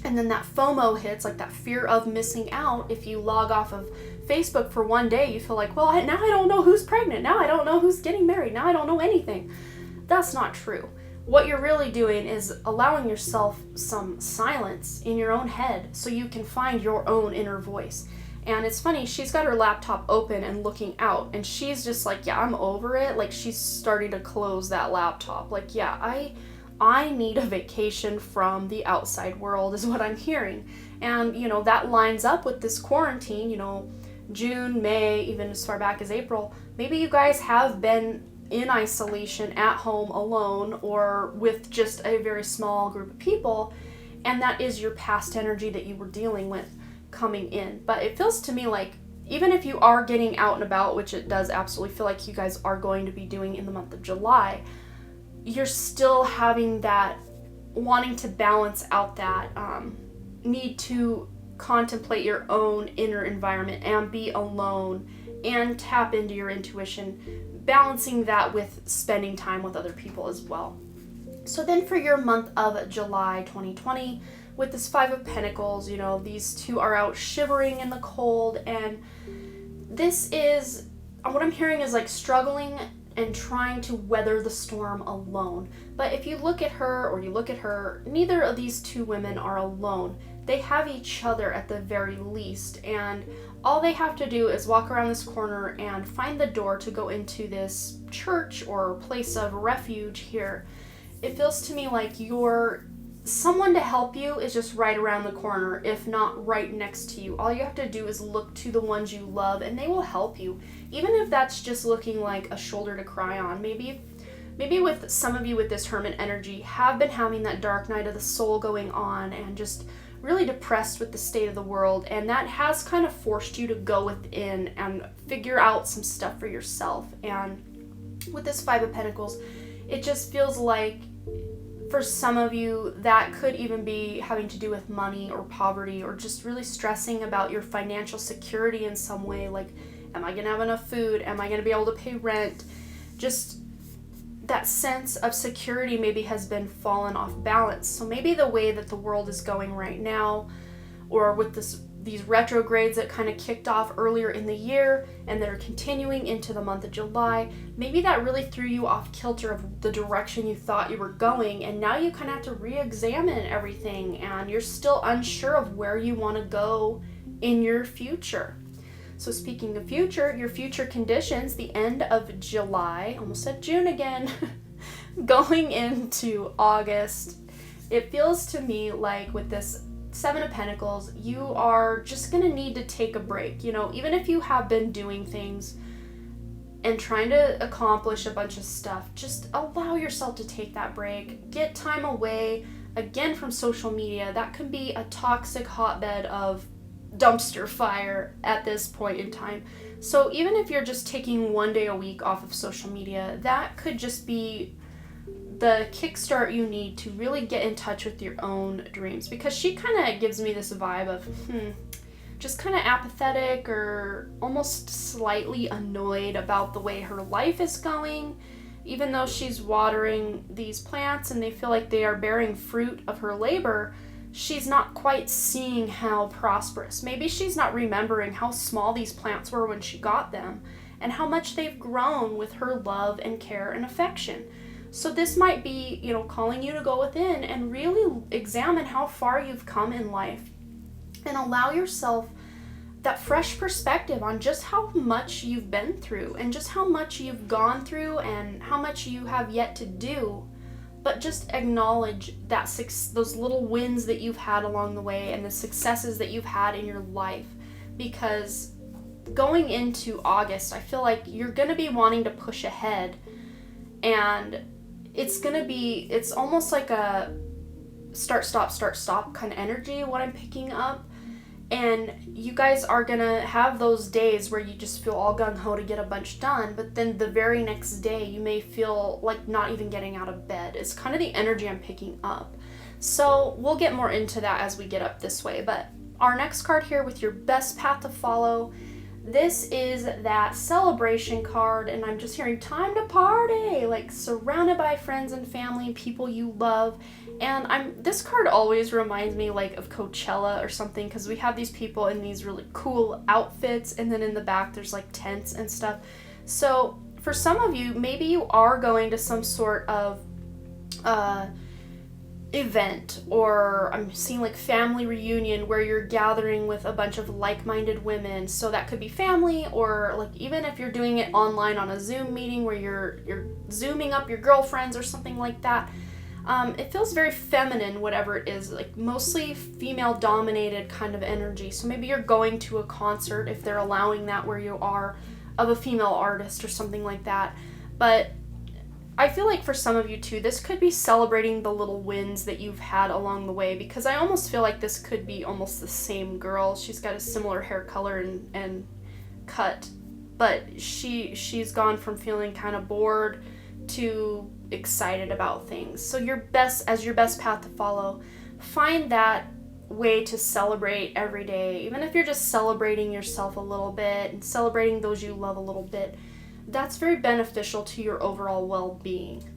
And then that FOMO hits, like that fear of missing out. If you log off of Facebook for one day, you feel like, well, now I don't know who's pregnant. Now I don't know who's getting married. Now I don't know anything. That's not true. What you're really doing is allowing yourself some silence in your own head so you can find your own inner voice. And it's funny, she's got her laptop open and looking out, and she's just like, yeah, I'm over it. Like, she's starting to close that laptop. Like, yeah, I need a vacation from the outside world is what I'm hearing. And, you know, that lines up with this quarantine, you know, June, May, even as far back as April. Maybe you guys have been in isolation at home alone or with just a very small group of people, and that is your past energy that you were dealing with coming in. But it feels to me like even if you are getting out and about, which it does absolutely feel like you guys are going to be doing in the month of July, you're still having that wanting to balance out that need to contemplate your own inner environment and be alone and tap into your intuition, balancing that with spending time with other people as well. So then for your month of July 2020, with this Five of Pentacles, you know, these two are out shivering in the cold, and this is, what I'm hearing is like struggling and trying to weather the storm alone. But if you look at her or you look at her, neither of these two women are alone. They have each other at the very least, and all they have to do is walk around this corner and find the door to go into this church or place of refuge here. It feels to me like someone to help you is just right around the corner, if not right next to you. All you have to do is look to the ones you love and they will help you. Even if that's just looking like a shoulder to cry on. Maybe with some of you with this Hermit energy have been having that dark night of the soul going on and just really depressed with the state of the world, and that has kind of forced you to go within and figure out some stuff for yourself. And with this Five of Pentacles, it just feels like for some of you, that could even be having to do with money or poverty, or just really stressing about your financial security in some way. Like, am I going to have enough food? Am I going to be able to pay rent? Just that sense of security maybe has been fallen off balance. So maybe the way that the world is going right now, or with these retrogrades that kind of kicked off earlier in the year and that are continuing into the month of July, maybe that really threw you off kilter of the direction you thought you were going, and now you kind of have to re-examine everything and you're still unsure of where you want to go in your future. So speaking of future, your future conditions, the end of July, almost said June again, going into August, it feels to me like with this Seven of Pentacles, you are just going to need to take a break. You know, even if you have been doing things and trying to accomplish a bunch of stuff, just allow yourself to take that break. Get time away, again, from social media. That can be a toxic hotbed of dumpster fire at this point in time. So even if you're just taking one day a week off of social media, that could just be the kickstart you need to really get in touch with your own dreams, because she kind of gives me this vibe of just kind of apathetic or almost slightly annoyed about the way her life is going, even though she's watering these plants and they feel like they are bearing fruit of her labor. She's not quite seeing how prosperous. Maybe she's not remembering how small these plants were when she got them and how much they've grown with her love and care and affection. So this might be, you know, calling you to go within and really examine how far you've come in life and allow yourself that fresh perspective on just how much you've been through and just how much you've gone through and how much you have yet to do. But just acknowledge that those little wins that you've had along the way and the successes that you've had in your life. Because going into August, I feel like you're going to be wanting to push ahead, and it's almost like a start, stop kind of energy, what I'm picking up. And you guys are gonna have those days where you just feel all gung-ho to get a bunch done, but then the very next day you may feel like not even getting out of bed. It's kind of the energy I'm picking up. So we'll get more into that as we get up this way. But our next card here with your best path to follow, This is that celebration card, and I'm just hearing time to party, like surrounded by friends and family, people you love. And this card always reminds me like of Coachella or something, because we have these people in these really cool outfits, and then in the back there's like tents and stuff. So for some of you, maybe you are going to some sort of event, or I'm seeing like family reunion where you're gathering with a bunch of like-minded women. So that could be family, or like even if you're doing it online on a Zoom meeting where you're zooming up your girlfriends or something like that. It feels very feminine, whatever it is, like mostly female dominated kind of energy. So maybe you're going to a concert, if they're allowing that where you are, of a female artist or something like that. But I feel like for some of you too, this could be celebrating the little wins that you've had along the way, because I almost feel like this could be almost the same girl. She's got a similar hair color and cut, but she's gone from feeling kind of bored to excited about things. So your best path to follow, find that way to celebrate every day, even if you're just celebrating yourself a little bit and celebrating those you love a little bit. That's very beneficial to your overall well-being.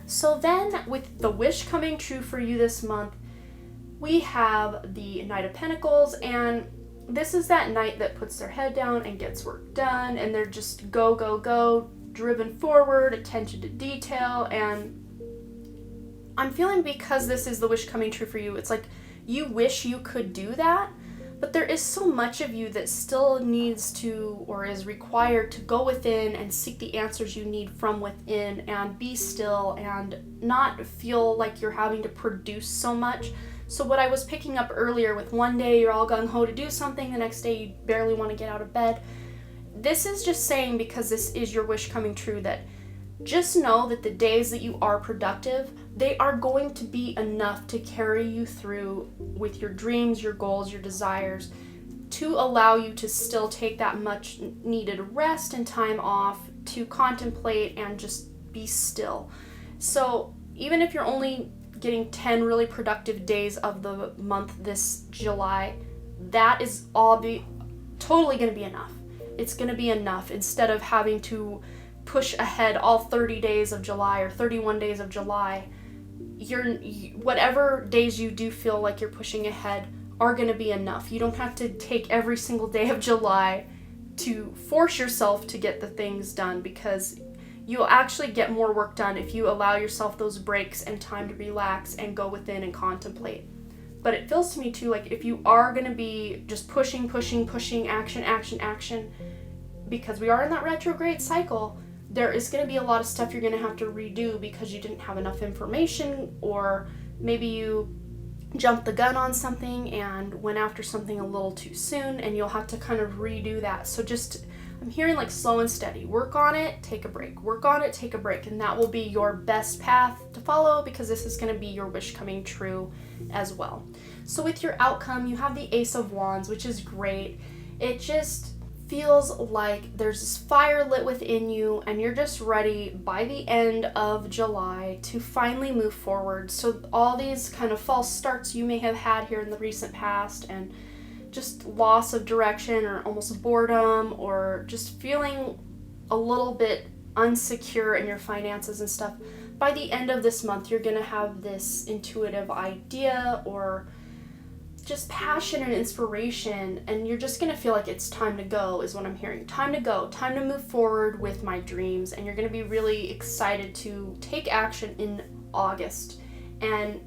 So then, with the wish coming true for you this month, we have the Knight of Pentacles, and this is that knight that puts their head down and gets work done, and they're just go, go, go, driven forward, attention to detail. And I'm feeling, because this is the wish coming true for you, it's like you wish you could do that, but there is so much of you that still needs to, or is required to, go within and seek the answers you need from within, and be still and not feel like you're having to produce so much. So what I was picking up earlier with one day you're all gung-ho to do something, the next day you barely want to get out of bed. This is just saying, because this is your wish coming true, that just know that the days that you are productive, they are going to be enough to carry you through with your dreams, your goals, your desires, to allow you to still take that much needed rest and time off to contemplate and just be still. So even if you're only getting 10 really productive days of the month this July, that is all totally going to be enough. It's going to be enough, instead of having to push ahead all 30 days of July or 31 days of July. Whatever days you do feel like you're pushing ahead are going to be enough. You don't have to take every single day of July to force yourself to get the things done, because you'll actually get more work done if you allow yourself those breaks and time to relax and go within and contemplate. But it feels to me too like if you are going to be just pushing, action, because we are in that retrograde cycle, there is going to be a lot of stuff you're going to have to redo because you didn't have enough information, or maybe you jumped the gun on something and went after something a little too soon, and you'll have to kind of redo that. So just, I'm hearing like slow and steady. Work on it, take a break. Work on it, take a break. And that will be your best path to follow, because this is going to be your wish coming true as well. So with your outcome, you have the Ace of Wands, which is great. It just feels like there's this fire lit within you, and you're just ready by the end of July to finally move forward. So all these kind of false starts you may have had here in the recent past, and just loss of direction or almost boredom, or just feeling a little bit unsecure in your finances and stuff, by the end of this month you're going to have this intuitive idea or just passion and inspiration, and you're just going to feel like it's time to go, is what I'm hearing. Time to go, time to move forward with my dreams, and you're going to be really excited to take action in August. And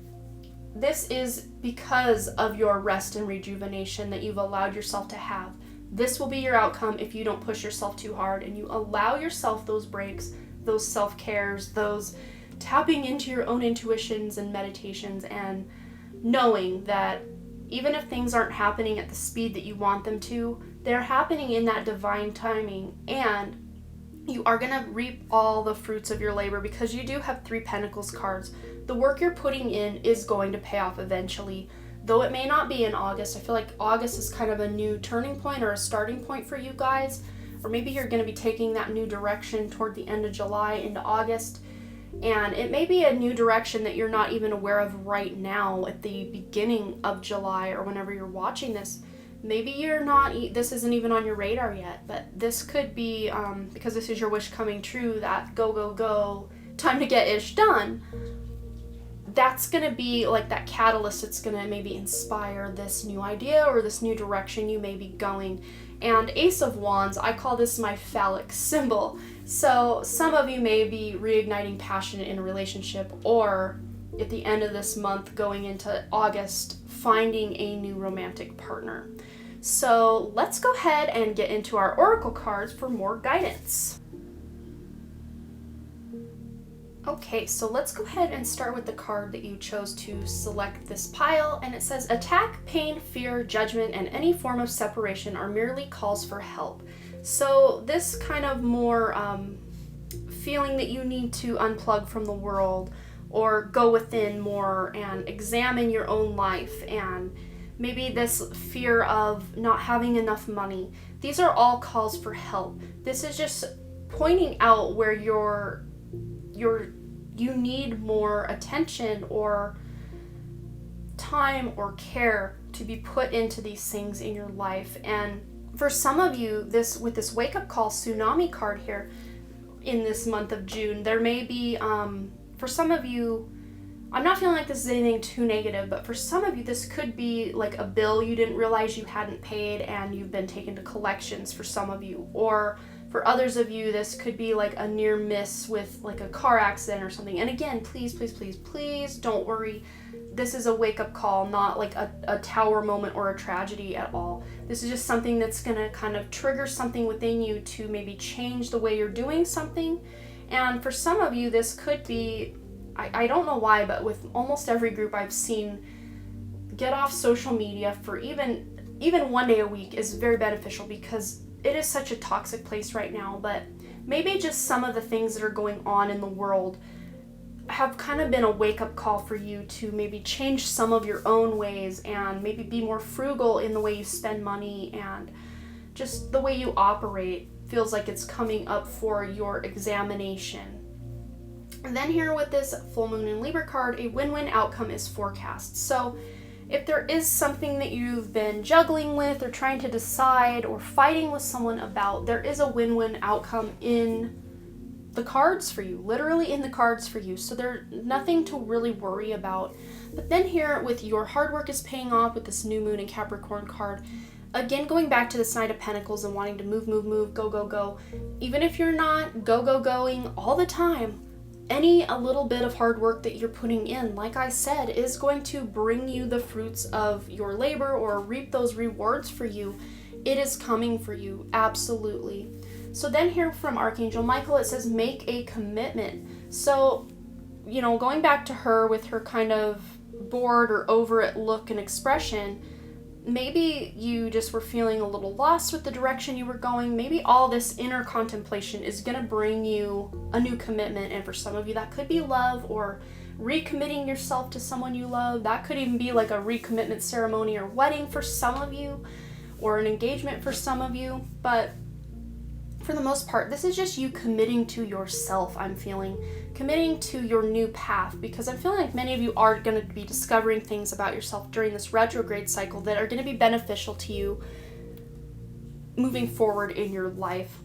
this is because of your rest and rejuvenation that you've allowed yourself to have. This will be your outcome if you don't push yourself too hard and you allow yourself those breaks, those self-cares, those tapping into your own intuitions and meditations, and knowing that even if things aren't happening at the speed that you want them to, they're happening in that divine timing, and you are going to reap all the fruits of your labor, because you do have 3 Pentacles cards. The work you're putting in is going to pay off eventually, though it may not be in August. I feel like August is kind of a new turning point or a starting point for you guys, or maybe you're going to be taking that new direction toward the end of July into August. And it may be a new direction that you're not even aware of right now at the beginning of July or whenever you're watching this. Maybe you're not, this isn't even on your radar yet, but this could be, because this is your wish coming true, that go, go, go, time to get ish done. That's going to be like that catalyst that's going to maybe inspire this new idea or this new direction you may be going. And Ace of Wands, I call this my phallic symbol. So some of you may be reigniting passion in a relationship, or at the end of this month going into August, finding a new romantic partner. So let's go ahead and get into our oracle cards for more guidance. Okay, so let's go ahead and start with the card that you chose to select this pile, and it says attack, pain, fear, judgment, and any form of separation are merely calls for help. So this kind of more feeling that you need to unplug from the world or go within more and examine your own life, and maybe this fear of not having enough money. These are all calls for help. This is just pointing out where you need more attention or time or care to be put into these things in your life. And for some of you, with this wake up call tsunami card here in this month of June, there may be for some of you, I'm not feeling like this is anything too negative, but for some of you, this could be like a bill you didn't realize you hadn't paid and you've been taken to collections for some of you. Or for others of you, this could be like a near miss with like a car accident or something. And again, please, please, please, please don't worry. This is a wake-up call, not like a tower moment or a tragedy at all. This is just something that's gonna kind of trigger something within you to maybe change the way you're doing something. And for some of you, this could be, I don't know why, but with almost every group I've seen, get off social media for even 1 day a week is very beneficial, because it is such a toxic place right now. But maybe just some of the things that are going on in the world have kind of been a wake-up call for you to maybe change some of your own ways and maybe be more frugal in the way you spend money, and just the way you operate feels like it's coming up for your examination. And then here with this full moon in Libra card, a win-win outcome is forecast. So if there is something that you've been juggling with or trying to decide or fighting with someone about, there is a win-win outcome in the cards for you, literally in the cards for you. So there's nothing to really worry about. But then here with your hard work is paying off with this new moon in Capricorn card, again, going back to this Knight of Pentacles and wanting to move, go, go, go. Even if you're not going all the time, a little bit of hard work that you're putting in, like I said, is going to bring you the fruits of your labor or reap those rewards for you. It is coming for you, absolutely. So then here from Archangel Michael, it says make a commitment. So, going back to her with her kind of bored or over it look and expression, maybe you just were feeling a little lost with the direction you were going. Maybe all this inner contemplation is going to bring you a new commitment. And for some of you, that could be love or recommitting yourself to someone you love. That could even be like a recommitment ceremony or wedding for some of you, or an engagement for some of you. But for the most part, this is just you committing to yourself, I'm feeling. Committing to your new path, because I'm feeling like many of you are going to be discovering things about yourself during this retrograde cycle that are going to be beneficial to you moving forward in your life.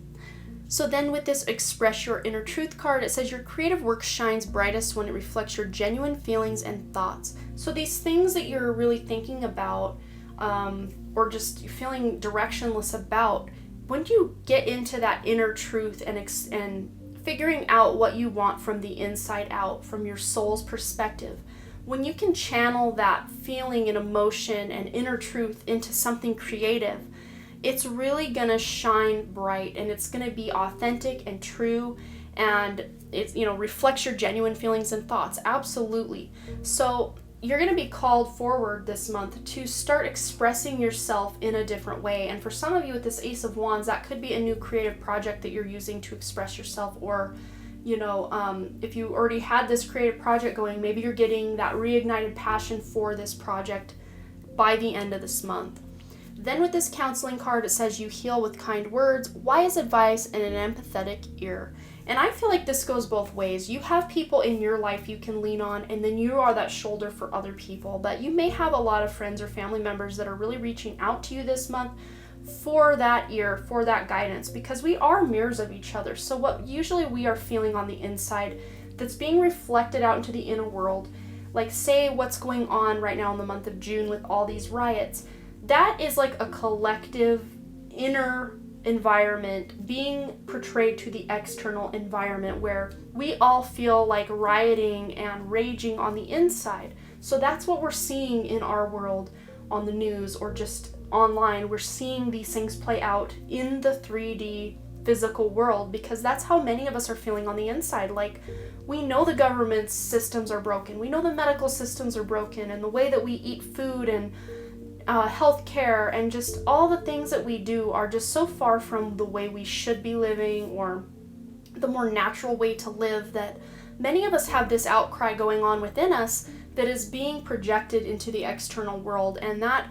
So then with this express your inner truth card, it says your creative work shines brightest when it reflects your genuine feelings and thoughts. So these things that you're really thinking about, or just feeling directionless about, when you get into that inner truth and figuring out what you want from the inside out, from your soul's perspective, when you can channel that feeling and emotion and inner truth into something creative, it's really gonna shine bright, and it's gonna be authentic and true, and it reflects your genuine feelings and thoughts. Absolutely. So you're going to be called forward this month to start expressing yourself in a different way. And for some of you with this Ace of Wands, that could be a new creative project that you're using to express yourself. Or, if you already had this creative project going, maybe you're getting that reignited passion for this project by the end of this month. Then with this counseling card, it says you heal with kind words, wise advice, and an empathetic ear. And I feel like this goes both ways. You have people in your life you can lean on, and then you are that shoulder for other people. But you may have a lot of friends or family members that are really reaching out to you this month for that ear, for that guidance, because we are mirrors of each other. So what usually we are feeling on the inside that's being reflected out into the inner world, like say what's going on right now in the month of June with all these riots, that is like a collective inner environment being portrayed to the external environment where we all feel like rioting and raging on the inside. So that's what we're seeing in our world on the news or just online. We're seeing these things play out in the 3D physical world because that's how many of us are feeling on the inside. Like, we know the government's systems are broken. We know the medical systems are broken, and the way that we eat food and healthcare and just all the things that we do are just so far from the way we should be living or the more natural way to live that many of us have this outcry going on within us that is being projected into the external world. And that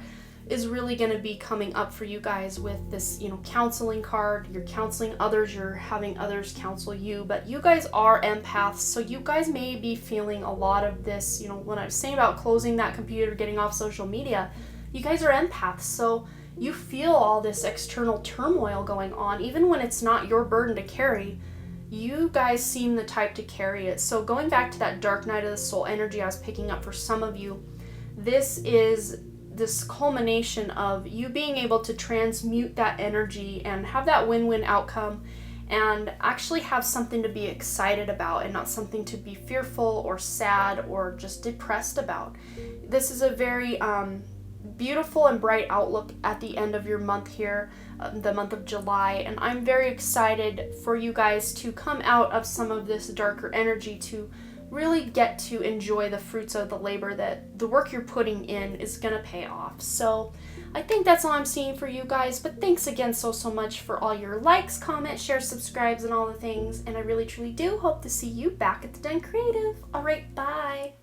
is really going to be coming up for you guys with this, counseling card. You're counseling others, you're having others counsel you, but you guys are empaths, so you guys may be feeling a lot of this, when I was saying about closing that computer, getting off social media, you guys are empaths, so you feel all this external turmoil going on, even when it's not your burden to carry. You guys seem the type to carry it. So going back to that dark night of the soul energy I was picking up for some of you, this is this culmination of you being able to transmute that energy and have that win-win outcome and actually have something to be excited about and not something to be fearful or sad or just depressed about. This is a very beautiful and bright outlook at the end of your month here, the month of July, and I'm very excited for you guys to come out of some of this darker energy to really get to enjoy the fruits of the labor that the work you're putting in is gonna pay off. So I think that's all I'm seeing for you guys, but thanks again so much for all your likes, comments, shares, subscribes, and all the things, and I really truly do hope to see you back at the Den Creative. All right, bye.